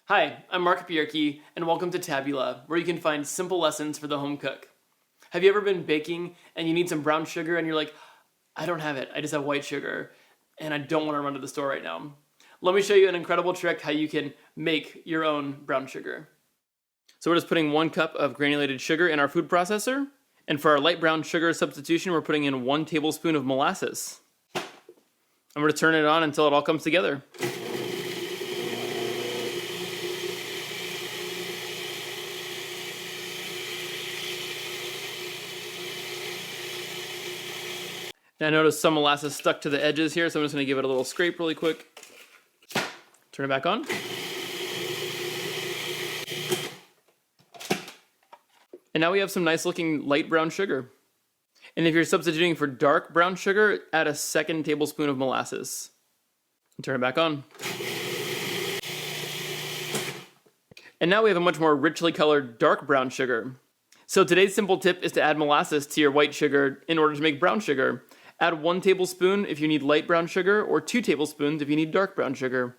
Hi, I'm Mark Bierke, and welcome to Tabula, where you can find simple lessons for the home cook. Have you ever been baking and you need some brown sugar and you're like, I don't have it, I just have white sugar, and I don't want to run to the store right now? Let me show you an incredible trick how you can make your own brown sugar. So we're just putting 1 cup of granulated sugar in our food processor, and for our light brown sugar substitution, we're putting in 1 tablespoon of molasses. And we're going to turn it on until it all comes together. Now I notice some molasses stuck to the edges here, so I'm just going to give it a little scrape really quick. Turn it back on. And now we have some nice looking light brown sugar. And if you're substituting for dark brown sugar, add a 2nd tablespoon of molasses. And turn it back on. And now we have a much more richly colored dark brown sugar. So today's simple tip is to add molasses to your white sugar in order to make brown sugar. Add 1 tablespoon if you need light brown sugar, or 2 tablespoons if you need dark brown sugar.